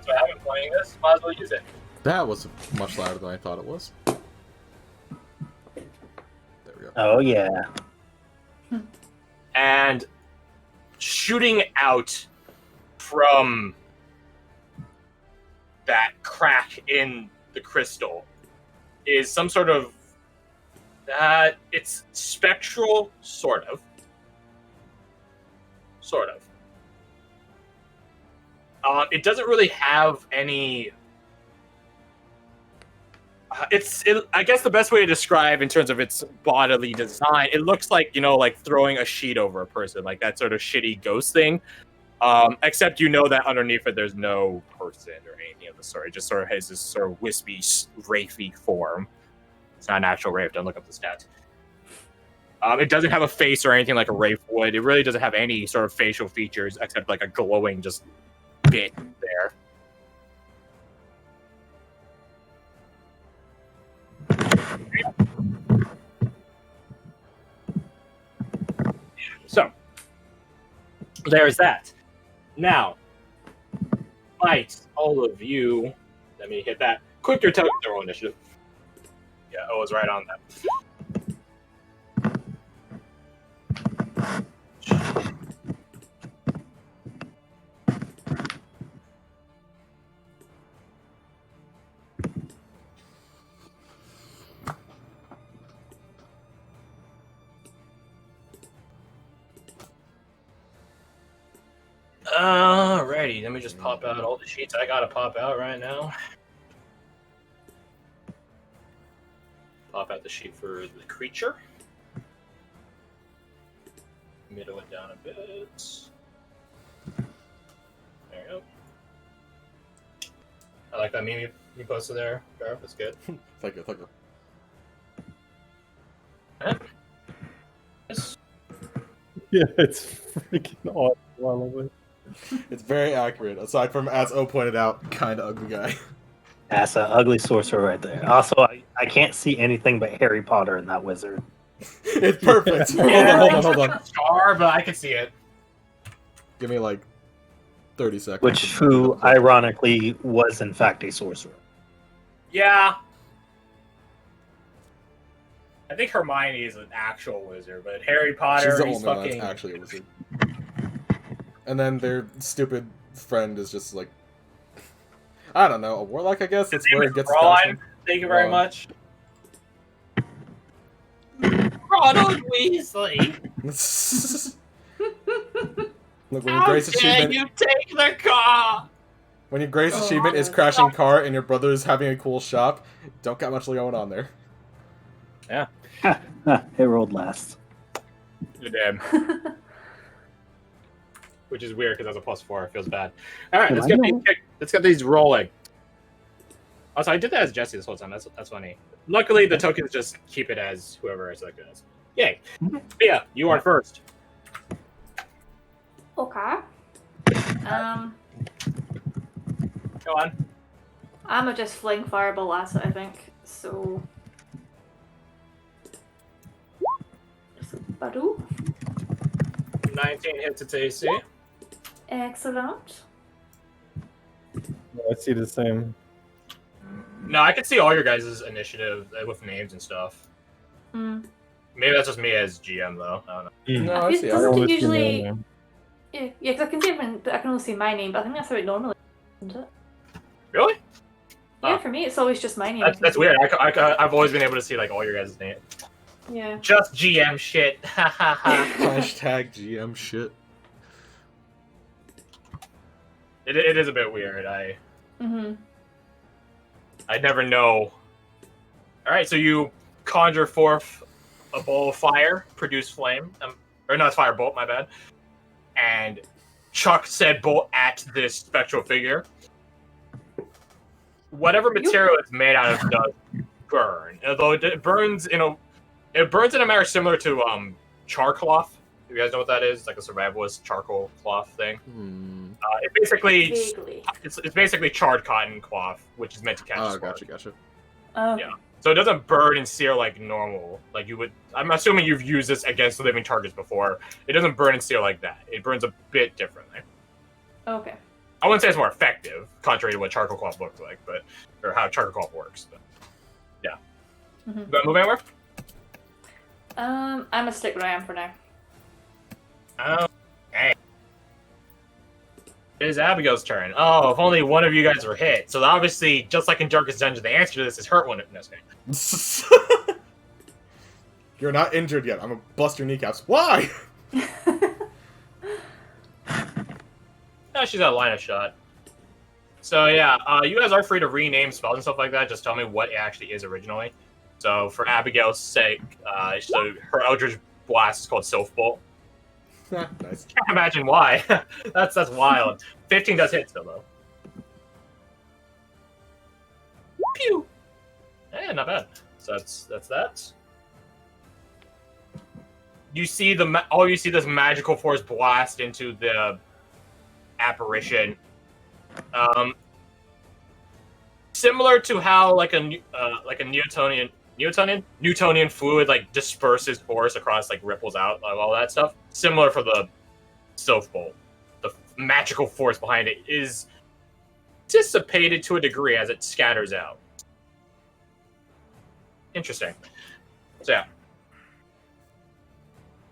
That's what I've been playing this. Might as well use it. That was much louder than I thought it was. There we go. Oh, yeah. And shooting out from that crack in the crystal is some sort of it's spectral, sort of. It doesn't really have any. I guess the best way to describe in terms of its bodily design, it looks like, like throwing a sheet over a person, like that sort of shitty ghost thing. Except that underneath it, there's no person or anything of the sort. It just sort of has this sort of wispy, wraithy form. It's not an actual wraith. Don't look up the stats. It doesn't have a face or anything like a wraith would. It really doesn't have any sort of facial features except like a glowing just bit there. So, there's that. Now, might all of you, let me hit that. Quick your token roll initiative. Yeah, I was right on that. Alrighty, let me just pop out all the sheets I gotta pop out right now. Pop out the sheet for the creature. Middle it down a bit. There you go. I like that meme you posted there, Garth. That's good. Thank you. Yes. Yeah, it's freaking awesome. I love it. It's very accurate, aside from, as O pointed out, kind of ugly guy. That's an ugly sorcerer right there. Also, I can't see anything but Harry Potter in that wizard. It's perfect. Yeah, Hold on. Star, but I can see it. Give me like 30 seconds. Who ironically was in fact a sorcerer. Yeah. I think Hermione is an actual wizard, but Harry Potter, She's the he's only one fucking... that's actually a wizard. And then their stupid friend is just like, I don't know, a warlock, I guess? That's where it gets Ron, thank you very much. Ronald Weasley! Look, when your greatest achievement... you take the car! When your greatest achievement is crashing car and your brother's having a cool shop, don't got much going on there. Yeah. It rolled last. You're dead. Which is weird because that's a +4. It feels bad. All right, let's get these rolling. Also, I did that as Jesse this whole time. That's funny. Luckily, the tokens just keep it as whoever I selected as. Yay. Yeah, you are first. Okay. Go on. I'm gonna just fling fireball at it, I think. So. Just a badoo. 19 hits its AC. Excellent. I see the same. No, I can see all your guys' initiative with names and stuff. Mm. Maybe that's just me as GM, though. I don't know. No, I see. Doesn't it always see usually... my name. Yeah, because I can see it, but I can only see my name, but I think that's how it normally is, isn't it? Really? Yeah, Oh. for me, it's always just my name. That's weird. I've always been able to see like all your guys' names. Yeah. Just GM shit. Ha ha ha. Hashtag GM shit. It is a bit weird. I never know. Alright, so you conjure forth a ball of fire, produce flame. Or not fire bolt, my bad. And chuck said bolt at this spectral figure. Whatever material it's made out of does burn. Although it burns in a manner similar to char cloth. You guys know what that is? It's like a survivalist charcoal cloth thing. It's basically charred cotton cloth, which is meant to catch spark. Gotcha. Yeah. So it doesn't burn and sear like normal. Like you would. I'm assuming you've used this against living targets before. It doesn't burn and sear like that. It burns a bit differently. Okay. I wouldn't say it's more effective, contrary to what Charcoal Club looks like, but or how Charcoal Club works. But yeah. Mhm. Gonna move anywhere? I'm gonna stick where I am for now. Okay. It is Abigail's turn. Oh, if only one of you guys were hit. So obviously, just like in Darkest Dungeon, the answer to this is hurt one. No, just kidding. You're not injured yet. I'm gonna bust your kneecaps. Why? No, she's got a line of shot. So yeah, you guys are free to rename spells and stuff like that. Just tell me what it actually is originally. So for Abigail's sake, so her Eldritch Blast is called Sylph Bolt. Nice. Can't imagine why. that's wild. 15 does hit still though. Pew. Yeah, not bad. So that's that. You see you see this magical force blast into the apparition. Similar to how like a Newtonian fluid like disperses force across, like ripples out, like all that stuff. Similar for the Sylph Bolt. The magical force behind it is dissipated to a degree as it scatters out. Interesting. So yeah.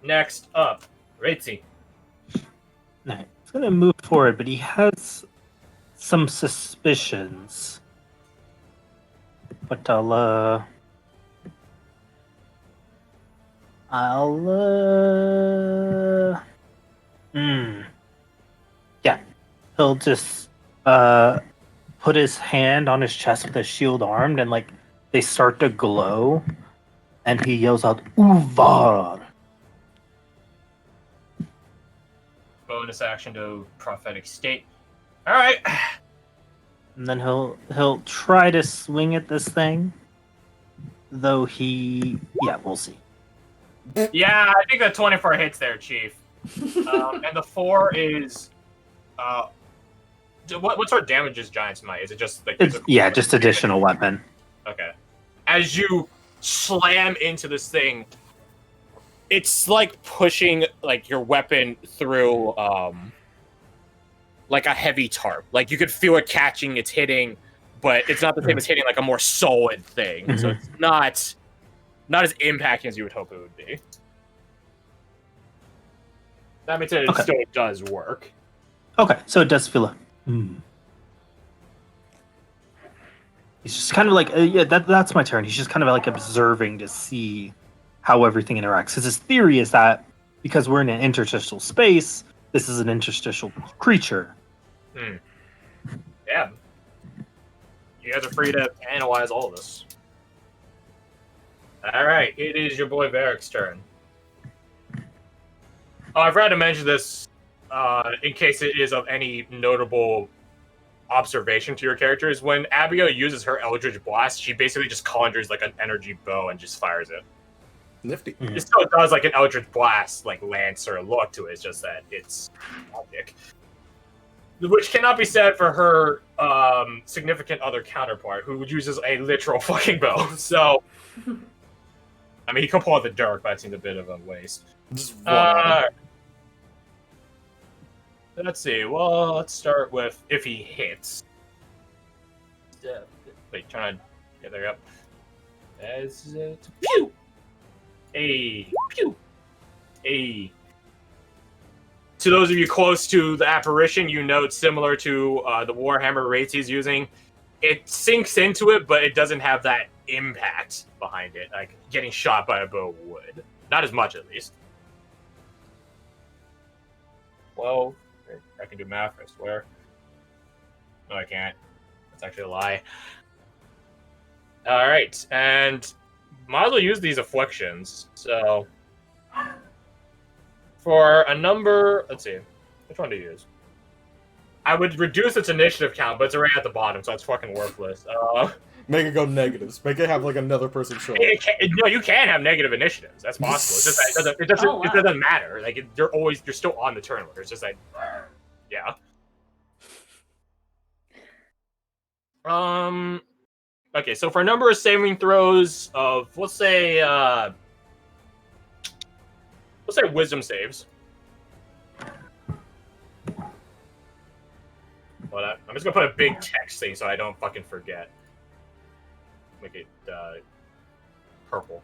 Next up, Raitzy. Right. He's gonna move forward, but he has some suspicions. But yeah, he'll just put his hand on his chest with his shield armed, and like they start to glow, and he yells out, "Uvar!" Bonus action to prophetic state. All right. And then he'll try to swing at this thing, though we'll see. Yeah, I think that 24 hits there, Chief. And the 4 is what sort of damage is Giant's Might? Is it just like Just additional weapon. Okay. As you slam into this thing, it's like pushing like your weapon through like a heavy tarp. Like you could feel it catching, it's hitting, but it's not the same as hitting like a more solid thing. Mm-hmm. So it's not as impacting as you would hope it would be. That means that it still does work. Okay, so it does feel He's just kind of like, that's my turn. He's just kind of like observing to see how everything interacts. Because his theory is that because we're in an interstitial space, this is an interstitial creature. Yeah. You guys are free to analyze all of this. Alright, it is your boy Varric's turn. Oh, I forgot to mention this in case it is of any notable observation to your characters. When Abigail uses her Eldritch Blast, she basically just conjures like an energy bow and just fires it. Nifty. It still does like an Eldritch Blast, like lance or look to it. It's just that it's magic. Which cannot be said for her significant other counterpart, who uses a literal fucking bow. So, I mean, he can pull out the dark, but that seems a bit of a waste. Let's see. Well, let's start with if he hits. Wait, trying to... Yeah, there you go. As pew! Pew! To those of you close to the apparition, you note similar to the Warhammer rates he's using, it sinks into it, but it doesn't have that impact behind it, like getting shot by a bow would. Not as much, at least. 12. I can do math, I swear. No, I can't. That's actually a lie. Alright, and might as well use these afflictions. So, for a number... Let's see. Which one to use? I would reduce its initiative count, but it's already at the bottom, so it's fucking worthless. Make it go negatives. Make it have like another person show up. No, you can have negative initiatives. That's possible. It's just that it doesn't matter. Like you're still on the turn order. It's just like, yeah. Okay, so for a number of saving throws of let's say wisdom saves. But I'm just gonna put a big text thing so I don't fucking forget. Make it purple.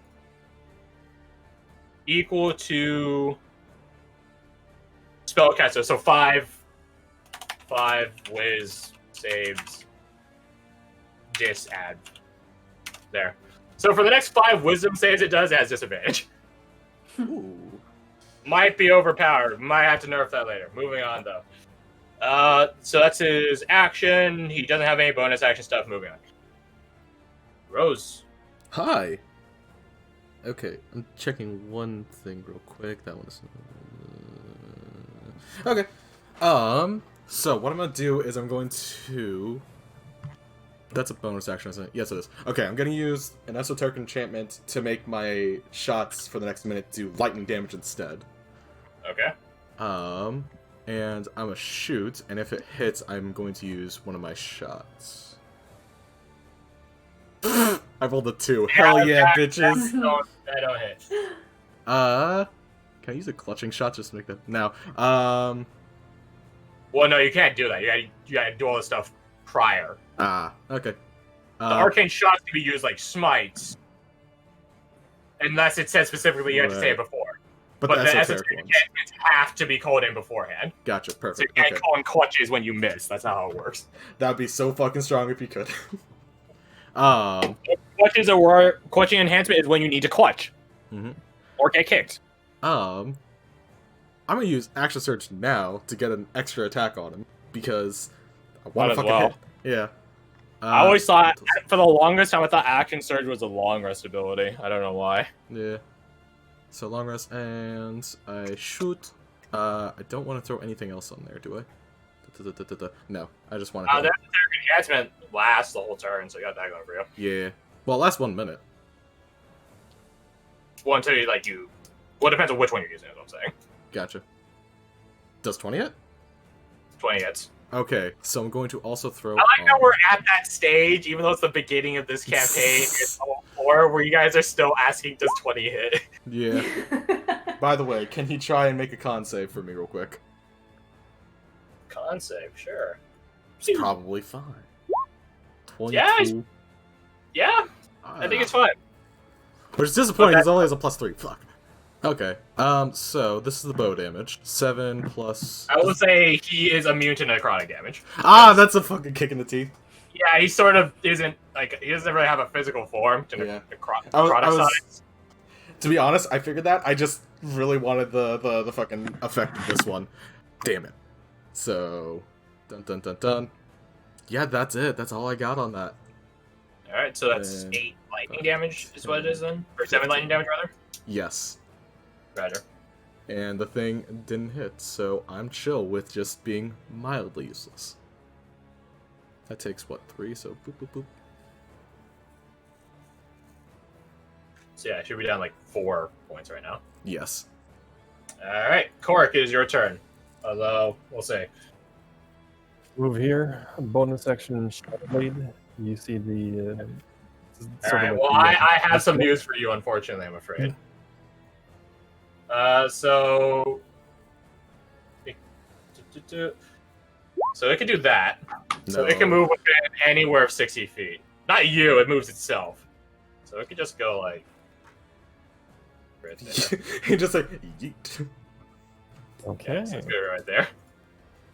Equal to spellcaster. So 5 whiz saves disadd. There. So for the next 5 wisdom saves it does, it has disadvantage. Ooh. Might be overpowered. Might have to nerf that later. Moving on though. So that's his action. He doesn't have any bonus action stuff. Moving on. Rose. Hi. Okay, I'm checking one thing real quick. That one is okay. So what I'm gonna do is I'm going to. That's a bonus action, isn't it? Yes, it is. Okay, I'm gonna use an esoteric enchantment to make my shots for the next minute do lightning damage instead. Okay. And I'm a shoot, and if it hits, I'm going to use one of my shots. I rolled a 2. Hell yeah, bitches. That don't hit. Can I use a clutching shot just to make that? No. Well, no, you can't do that. You gotta do all this stuff prior. Okay. The arcane shots can be used like smites, unless it says specifically you have to say it before. But the esoteric enchantments have to be called in beforehand. Gotcha, So perfect. you can't call in clutches when you miss. That's not how it works. That'd be so fucking strong if you could. Clutching enhancement is when you need to clutch. Mhm. Or get kicked. I'm gonna use Action Surge now to get an extra attack on him because I want to Might as fucking well. hit. Yeah. I always thought, for the longest time, I thought Action Surge was a long rest ability. I don't know why. Yeah. So long rest, and I shoot. I don't want to throw anything else on there, do I? No, I just want to. That enhancement lasts the whole turn, so you got that going for you. Yeah. Well, it lasts 1 minute. Well, until you, well, it depends on which one you're using, is what I'm saying. Gotcha. Does 20 hit? 20 hits. Okay, so I'm going to also throw. I like how we're at that stage, even though it's the beginning of this campaign, it's level 4, where you guys are still asking, does 20 hit? Yeah. By the way, can he try and make a con save for me real quick? Con save, sure. It's probably fine. 22. Yeah, I think it's fine. Which is disappointing because it only has a +3. Fuck. Okay. So this is the bow damage. 7 plus. I will say he is immune to necrotic damage. That's a fucking kick in the teeth. Yeah, he sort of isn't, he doesn't really have a physical form to necroticize. To be honest, I figured that. I just really wanted the fucking effect of this one. Damn it. So, dun. Yeah, that's it. That's all I got on that. Alright, so that's 8 lightning damage is what it is then? Or 7 lightning damage, rather? Yes. Roger. And the thing didn't hit, so I'm chill with just being mildly useless. That takes, what, 3? So, boop, boop, boop. So yeah, it should be down 4 points right now. Yes. Alright, Cork, it is your turn. Although, we'll see. Move here. Bonus action Shadow Blade. You see the. Alright, well, I have some news for you, unfortunately, I'm afraid. So it can do that. So it can move within anywhere of 60 feet. Not you, it moves itself. So it could just go right there. He just yeet. Okay. So it's good right there.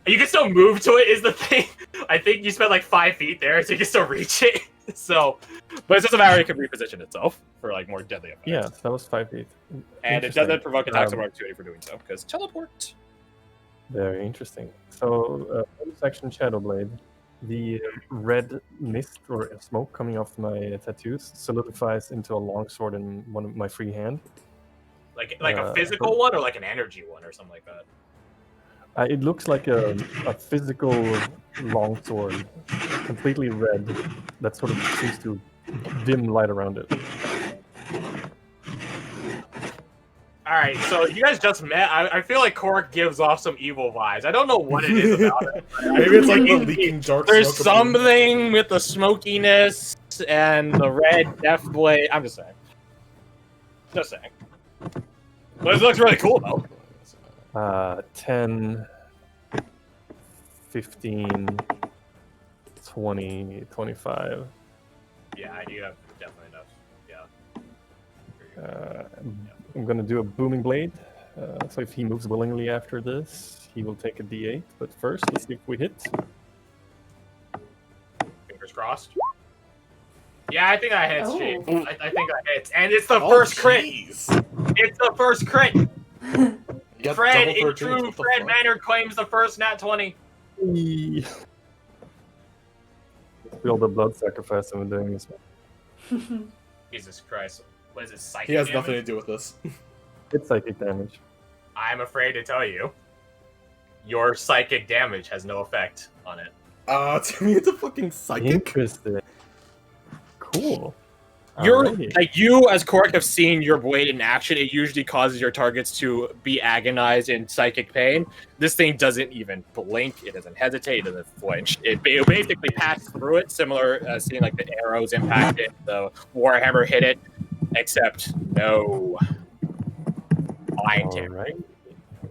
You can still move to it is the thing. I think you spent 5 feet there, so you can still reach it. So, but it's just a matter it can reposition itself for more deadly effects. Yeah, that was 5 feet. And it doesn't provoke attacks of opportunity for doing so, because teleport. Very interesting. So, bonus action Shadow Blade. The red mist or smoke coming off my tattoos solidifies into a longsword in one of my free hand. Like a physical one or an energy one or something like that? It looks like a physical longsword, completely red, that sort of seems to dim light around it. Alright, so you guys just met. I feel like Cork gives off some evil vibes. I don't know what it is about it. Maybe it's the leaking dark There's smoke something with the smokiness and the red death blade. I'm just saying. Just saying. But it looks really cool, though. 10, 15, 20, 25. Yeah, I do have definitely enough. Yeah. I'm gonna do a booming blade. So if he moves willingly after this, he will take a d8. But first, let's see if we hit. Fingers crossed. Yeah, I think that hits, Oh. Chief. I think that hits. And it's the first crit! Jeez. It's the first crit! You got Fred, double in 13s, true what the Fred fuck? manner, claims the first nat 20. Feel the blood sacrifice I'm doing this one. Jesus Christ. What is it, psychic He has damage? nothing to do with this. It's psychic damage. I'm afraid to tell you. Your psychic damage has no effect on it. To me, it's a fucking psychic. Interesting. Cool. You're Alrighty. like you as Cork have seen your blade in action. It usually causes your targets to be agonized in psychic pain. This thing doesn't even blink. It doesn't hesitate. It doesn't flinch. It basically passed through it, similar seeing like the arrows impact it, the warhammer hit it, except no mind All right.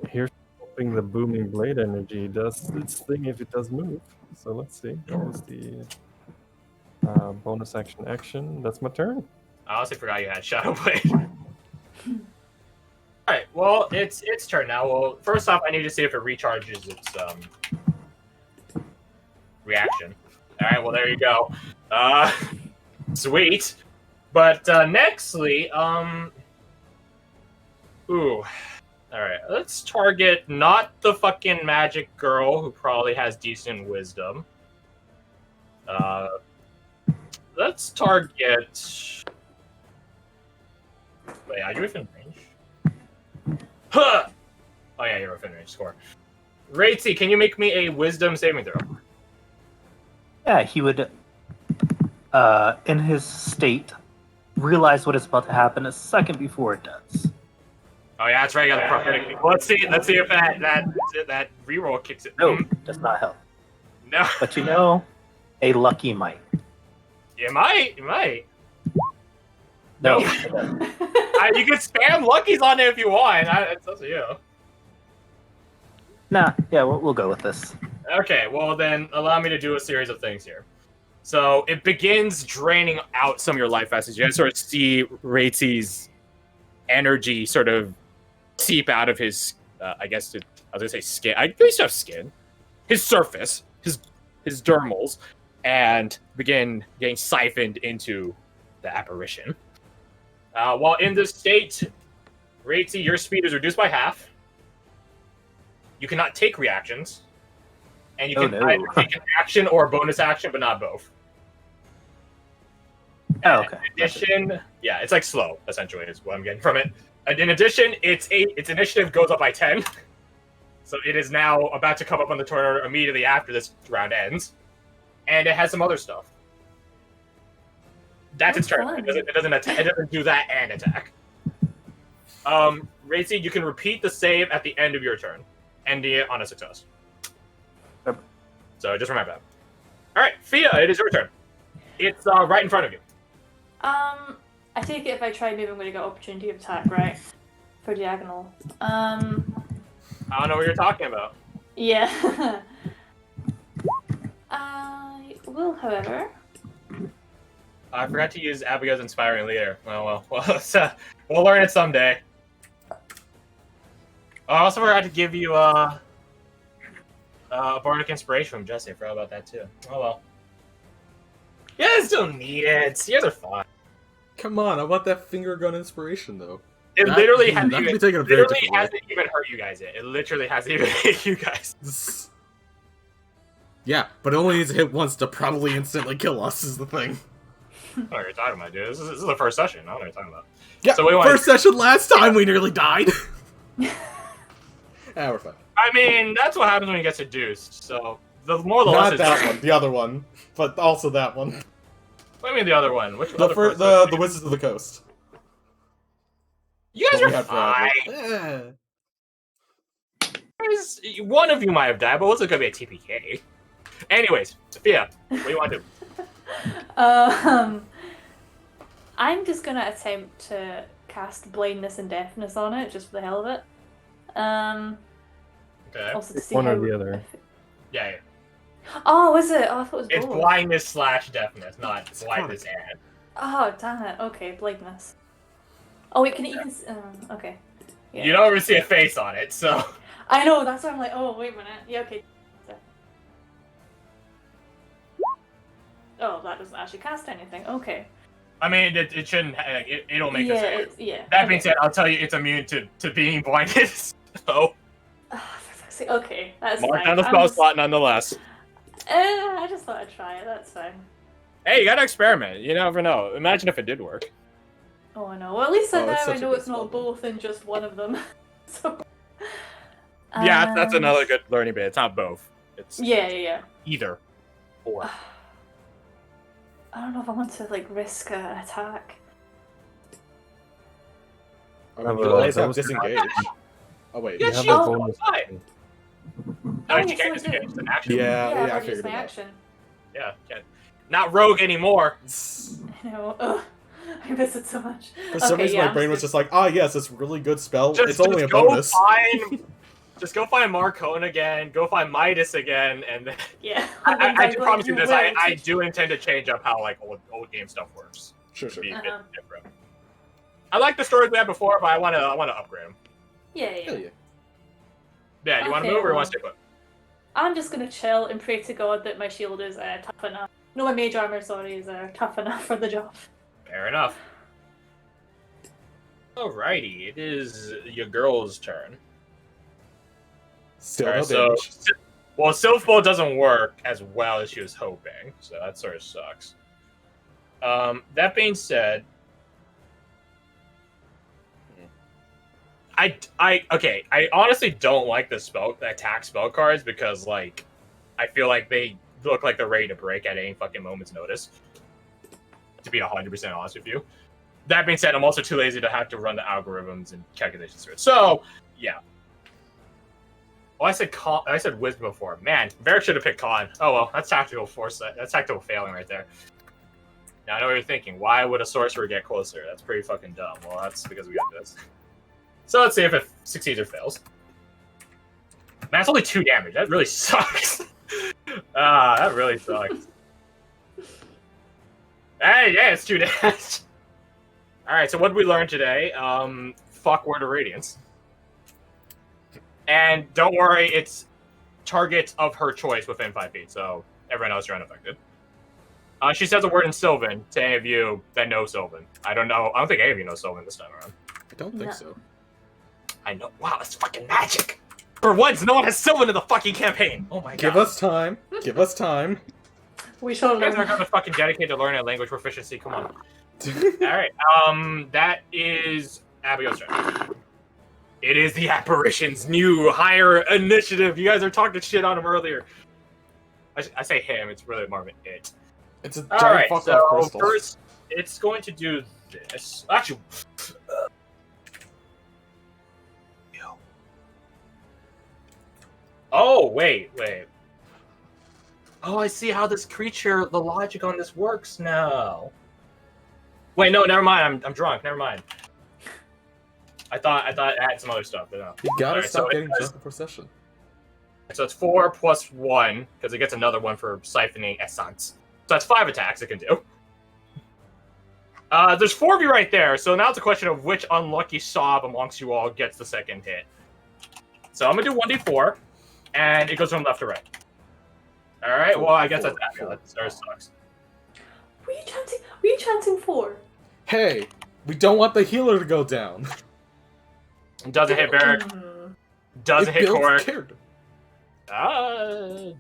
Here's hoping the booming blade energy does its thing if it does move. So let's see. What was the bonus action? That's my turn. I honestly forgot you had Shadow Blade. Alright, well, it's turn now. Well, first off, I need to see if it recharges its reaction. Alright, well, there you go. Sweet. But nextly, ooh. Alright, let's target not the fucking magic girl who probably has decent wisdom. Let's target. Wait, are you within range? Huh! Oh yeah, you're within range. Score. Raitzy, can you make me a wisdom saving throw? Yeah, he would, in his state, realize what is about to happen a second before it does. Oh yeah, that's right. I got the prophetic. Well, let's see if that reroll kicks it. No, does not help. No. But you know, a lucky might. You might. No. You can spam luckies on it if you want. It's up to you. Nah, yeah, we'll go with this. Okay, well then allow me to do a series of things here. So it begins draining out some of your life essence. You guys sort of see Raitzy's energy sort of seep out of his, I was gonna say skin. I think have skin, his surface, his dermals, and begin getting siphoned into the apparition. While in this state, Raitzy, your speed is reduced by half. You cannot take reactions, and you can either take an action or a bonus action, but not both. Oh, okay. In addition, yeah, it's like slow, essentially, is what I'm getting from it. And in addition, its initiative goes up by 10. So it is now about to come up on the turn order immediately after this round ends. And it has some other stuff. That's its turn. Fun. It doesn't do that and attack. Raitzy, you can repeat the save at the end of your turn. Ending it on a success. Yep. So just remember that. Alright, Fia, it is your turn. It's right in front of you. I take it if I try, maybe I'm going to get opportunity of attack, right? For diagonal. I don't know what you're talking about. Yeah. I will, however. I forgot to use Abigail's Inspiring Leader. Well, we'll learn it someday. I also forgot to give you a Bardic Inspiration from Jesse. I forgot about that too. Oh well. You guys don't need it. You guys are fine. Come on, I want that finger gun inspiration though. It That- literally that hasn't can even, be taken a very literally different way. hasn't even hurt you guys yet. It literally hasn't even hit you guys. Yeah, but it only needs to hit once to probably instantly kill us is the thing. I don't know what you're talking about, dude. This is the first session. I don't know what you're talking about. Yeah, So we want- first session last time we nearly died. We're fine. I mean, that's what happens when you get seduced. So the more the less. Not it's that one, the other one, but also that one. What do you mean the other one? Which The other first, person? the Wizards of the Coast. You guys What we are had forever. fine. Yeah. One of you might have died, but what's it gonna be a TPK? Anyways, Sophia, what do you want to do? I'm just gonna attempt to cast blindness and deafness on it, just for the hell of it. Okay. Also to see One how or the other. Yeah. Oh, is it? Oh, I thought it was It's both. blindness slash deafness, not blindness chronic. and. Oh, damn it. Okay, blindness. Oh, wait, can it even... okay. Yeah. You don't even see a face on it, so. I know, that's why I'm like, oh, wait a minute. Yeah, okay. Oh, that doesn't actually cast anything. Okay. I mean, it shouldn't. It'll make yeah, a save. it's, yeah. That being okay. said, I'll tell you it's immune to being blinded. So. For fuck's sake. Okay, that's Mark fine. down the spell slot nonetheless. I just thought I'd try it. That's fine. Hey, you gotta experiment. You never know. Imagine if it did work. Oh, I know. Well, at least Oh, now it's I such a know good it's not spell. both in just one of them. So. Yeah, that's another good learning bit. It's not both. It's Yeah. either or. I don't know if I want to like risk an attack. I Have mean, a you always have bonus disengage. Oh wait. Yeah, You have shield. a bonus Fine. action. No, Oh, you yes, can't I disengage. do. It's an action. Yeah, I've I already figured used my it out. action. Yeah, can't. Not rogue anymore. I know. Ugh, I miss it so much. For some reason, my brain was just like, ah, yes, it's a really good spell. It's only a go bonus. Just go find Marcone again. Go find Midas again, and then Yeah. I do promise you this. I will. do intend to change up how like old game stuff works. Sure. To be a bit Uh-huh. different. I like the stories we had before, but I want to upgrade them. Yeah. Hell yeah. Yeah, you want to Okay, move or you well. want to stay put? I'm just gonna chill and pray to God that my shield is tough enough. No, my mage armor, sorry, is tough enough for the job. Fair enough. Alrighty, it is your girl's turn. Still Alright, no damage. well, Sylph Bow doesn't work as well as she was hoping, so that sort of sucks. That being said, I honestly don't like the attack spell cards because like I feel like they look like they're ready to break at any fucking moment's notice. To be 100% honest with you. That being said, I'm also too lazy to have to run the algorithms and calculations through it. So, yeah. Oh, I said wisdom before. Man, Varric should have picked con. Oh well, that's tactical foresight. That's tactical failing right there. Now I know what you're thinking. Why would a sorcerer get closer? That's pretty fucking dumb. Well, that's because we got this. So let's see if it succeeds or fails. Man, it's only 2 damage. That really sucks. That really sucks. Hey, yeah, it's 2 damage. Alright, so what did we learn today? Fuck Word of Radiance. And don't worry, it's target of her choice within 5 feet, so everyone else you're unaffected. She says a word in Sylvan to any of you that know Sylvan. I don't think any of you know Sylvan this time around. I don't think No. so. I know. Wow, that's fucking magic. For once, no one has Sylvan in the fucking campaign. Oh my god. Give us time. Give us time. We shall You guys are learn. gonna fucking dedicate to learning a language proficiency. Come on. Alright, that is Abigail's turn. It is the apparition's new higher initiative. You guys are talking shit on him earlier. I say him, it's really more of an it. It's a giant Alright, fuck so off crystal. first, it's going to do this. Actually, oh, wait. Oh, I see how this creature, the logic on this works now. Wait, no, never mind. I'm drunk. Never mind. I thought it had some other stuff, but no. You gotta Alright, stop so it getting does- drunk before session. So it's 4 plus 1, because it gets another one for siphoning essence. So that's 5 attacks it can do. There's 4 of you right there, so now it's a question of which unlucky sob amongst you all gets the second hit. So I'm gonna do 1d4, and it goes from left to right. Alright, well, I guess that's that. That sort of sucks. Were you chanting 4? Hey, we don't want the healer to go down. Doesn't hit Barrack. Doesn't It hit builds Cork. character.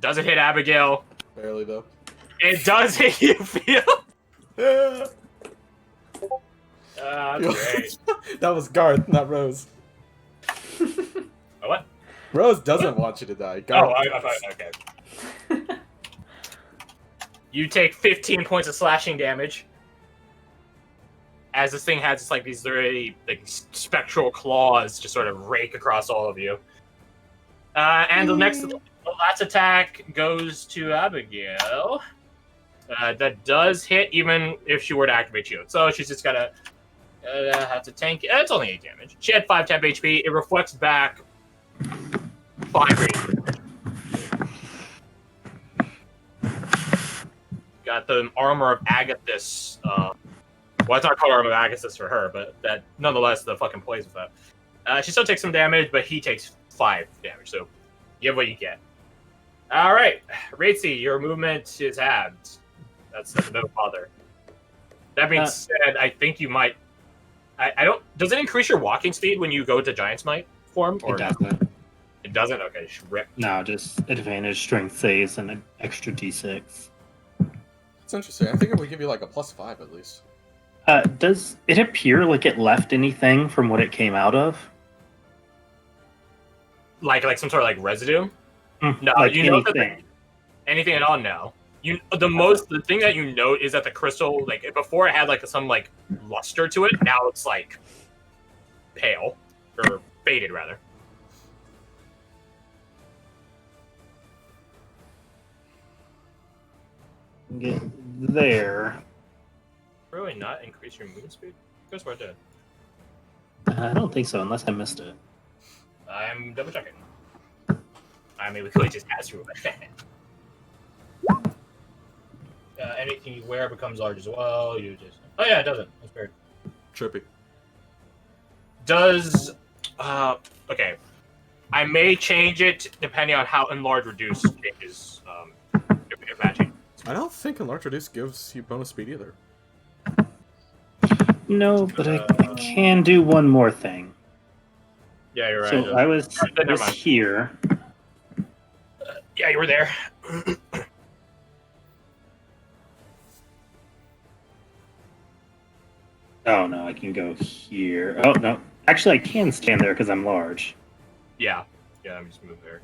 Doesn't hit Abigail. Barely though. It does hit you, Phil. Yeah. Great. That was Garth, not Rose. What? Rose doesn't want you to die. Oh, Garth. I thought, okay. You take 15 points of slashing damage. As this thing has like these very like spectral claws just sort of rake across all of you. And the last attack goes to Abigail. That does hit even if she were to activate shield. So she's just gotta have to tank it. It's only 8 damage. She had 5 temp HP. It reflects back 5 radiant. got the armor of Agathis. Well, it's not called armor of Agathis for her, but that nonetheless the fucking plays with that. She still takes some damage, but he takes 5 damage. So you have what you get. All right, Ratesy, your movement is halved. That's no bother. That being said, I think you might. I don't. Does it increase your walking speed when you go to Giant Smite form? Or It doesn't. It doesn't. Okay, rip. No, just advantage strength saves and an extra d6. It's interesting. I think it would give you like a +5 at least. Does it appear like it left anything from what it came out of? Like some sort of like residue. No, like you know anything. anything at all? No. The thing that you note is that the crystal, like before it had like some like luster to it. Now it's like pale or faded rather. Get there. Really not increase your movement speed? Guess what I did. I don't think so, unless I missed it. I'm double checking. I mean, we could just pass through it. Anything you wear becomes large as well. You just. Oh yeah, it doesn't. That's weird. Trippy. Does okay. I may change it depending on how enlarge reduce changes. If that changes. I don't think Enlarge Reduce gives you bonus speed either. No, but I can do one more thing. Yeah, you're right. So I was Never mind. here. Yeah, you were there. Oh no, I can go here. Oh no, actually I can stand there because I'm large. Yeah. Yeah, let me just move there.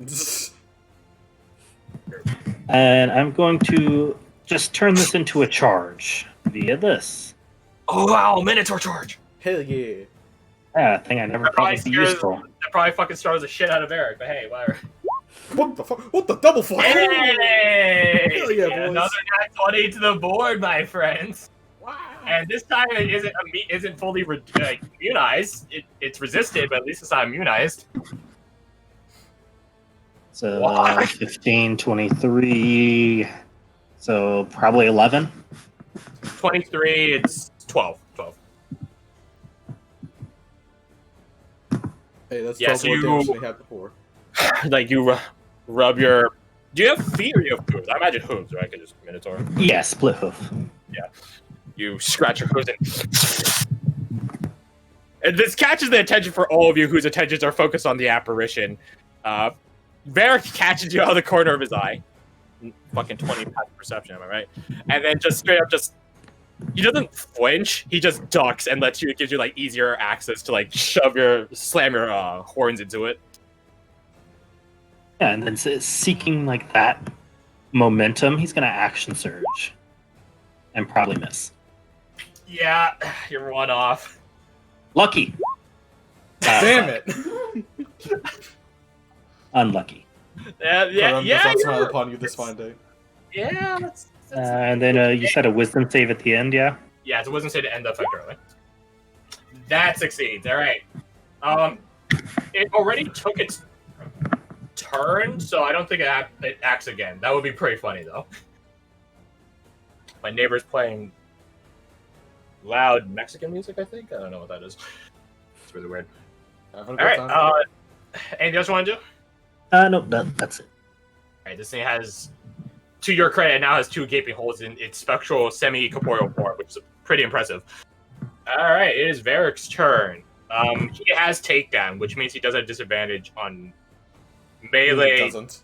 And I'm going to just turn this into a charge via this. Oh wow, Minotaur charge! Hell yeah. Yeah, thing I never That thought probably would be scares, useful. that probably fucking startles the shit out of Eric, but hey, whatever. What the fuck? What the double fly? Hey! Hell yeah, boys. Another nat 20 to the board, my friends. Wow. And this time it isn't fully immunized. It's resisted, but at least it's not immunized. So Why? 15, 23. So probably 11. 23, it's 12. 12. Hey, that's Yeah, 12 so more you- damage than he had before. Like you rub your. Do you have feet or you have hooves? I imagine hooves, right? Because it's Minotaur. Yeah, split hoof. You scratch your hooves and this catches the attention for all of you whose attentions are focused on the apparition. Varric catches you out of the corner of his eye. Fucking 20 passive perception, am I right? And then just straight up he doesn't flinch, he just ducks and gives you like easier access to like slam your horns into it. Yeah, and then seeking like that momentum, he's gonna action surge. And probably miss. Yeah, you're one off. Lucky. Damn it! Unlucky. Yeah. Does not smile upon you this fine day. Yeah, that's And then you said a wisdom save at the end, yeah? yeah, it wasn't say to end the effect early. That succeeds. All right. It already took its turn, so I don't think it acts again. That would be pretty funny though. My neighbor's playing loud Mexican music. I think I don't know what that is. It's really weird. Having a All good right. time. Anything else you want to do? No, that's it. All right. This thing has, to your credit, it now has 2 gaping holes in its spectral semi-corporeal form, which is pretty impressive. All right. It is Varric's turn. He has takedown, which means he does have disadvantage on melee. He doesn't.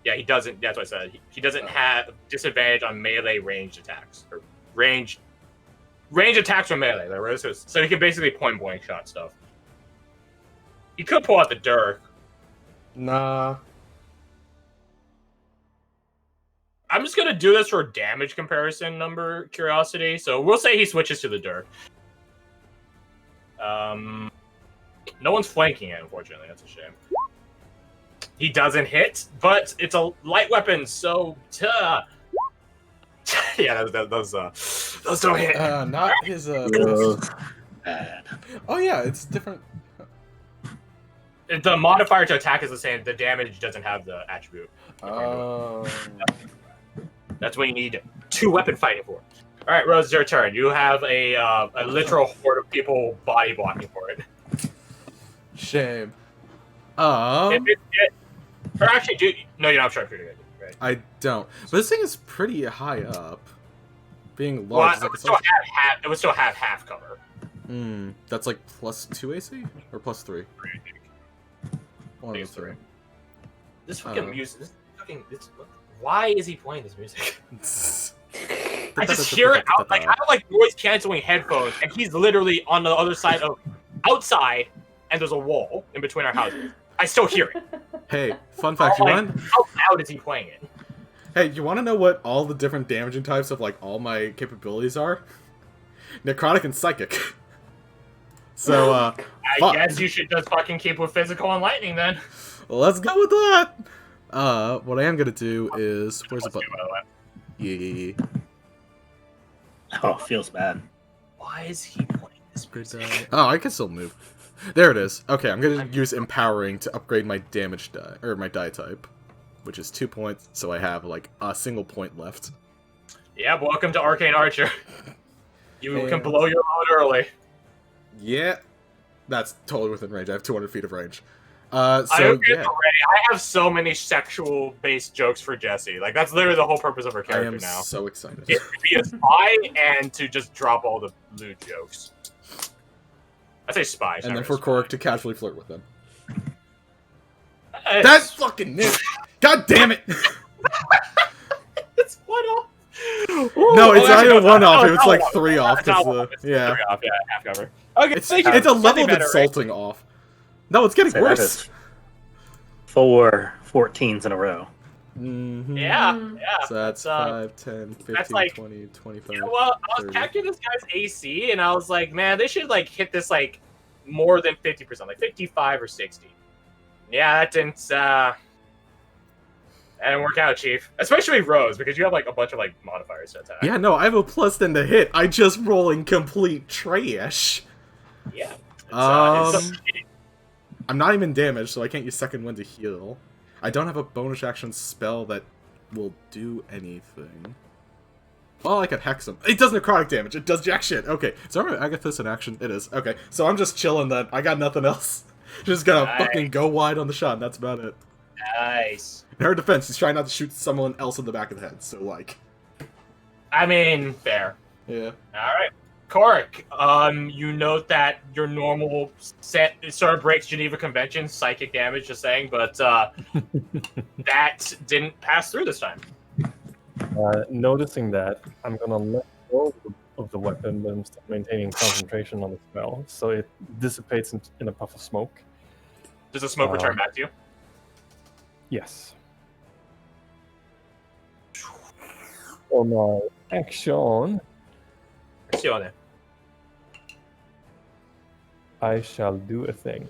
Yeah, he doesn't. That's what I said. He doesn't have disadvantage on melee ranged attacks or range attacks from melee. So he can basically point blank shot stuff. He could pull out the Dirk. Nah. I'm just gonna do this for damage comparison number curiosity. So we'll say he switches to the Dirk. No one's flanking it, unfortunately. That's a shame. He doesn't hit, but it's a light weapon, so yeah, those don't hit. Not his Bad. Oh yeah, it's different. The modifier to attack is the same. The damage doesn't have the attribute. Oh. That's what you need 2-weapon fighting for. All right, Rose, it's your turn. You have a literal horde of people body blocking for it. Shame. Or actually, no, you don't have sharpshooter. Right? I don't. But this thing is pretty high up. Being Well, large. it would still have half. It would still have half cover. That's like +2 AC or +3. One of the three. This fucking music. Why is he playing this music? I just hear it out. Like I have like noise canceling headphones, and he's literally on the other side of outside, and there's a wall in between our houses. I still hear it. Hey, fun fact, How loud is he playing it? Hey, you want to know what all the different damaging types of like all my capabilities are? Necrotic and psychic. So, I guess you should just fucking keep with physical and lightning then. Let's go with that. What I am gonna do is where's the button? Yeah. Oh, feels bad. Why is he playing this music? Oh, I can still move. There it is. Okay, I'm gonna use empowering to upgrade my damage die or my die type, which is 2 points. So I have like a single point left. Yeah, welcome to Arcane Archer. You can blow your load early. Yeah, that's totally within range. I have 200 feet of range. I have so many sexual-based jokes for Jessie. Like that's literally the whole purpose of her character I am now. so excited. It's to be a spy and to just drop all the lewd jokes. I say spy. And then for Korok to casually flirt with them. That's fucking new. God damn it! It's 1 off. No, it's not even 1 off. It's like 3 off. It's 3 off. Yeah, half cover. Okay, it's a level of insulting off. No, it's getting worse. 4 14s in a row. Yeah. So that's 5, 10, 15, that's like, 20, 25. Yeah, well, I was checking this guy's AC, and I was like, man, they should like hit this like more than 50%, like 55 or 60. Yeah, that didn't work out, Chief. Especially Rose, because you have like a bunch of like modifiers to attack. Yeah, no, I have a +10 to hit. I just rolling complete trash. Yeah. I'm not even damaged, so I can't use second wind to heal. I don't have a bonus action spell that will do anything. Well, I could hex him. It does necrotic damage. It does jack shit. Okay, so I'm Agathis in action. It is. Okay, so I'm just chilling then. I got nothing else. Just gonna fucking go wide on the shot, and that's about it. Nice. In her defense, she's trying not to shoot someone else in the back of the head, so like... I mean, fair. Yeah. Alright. Korok, you note that your normal set sort of breaks Geneva Convention, psychic damage, just saying, but that didn't pass through this time. Noticing that, I'm gonna let go of the weapon, but I'm still maintaining concentration on the spell, so it dissipates in a puff of smoke. Does the smoke return back to you? Yes. For my action, See you on there. I shall do a thing.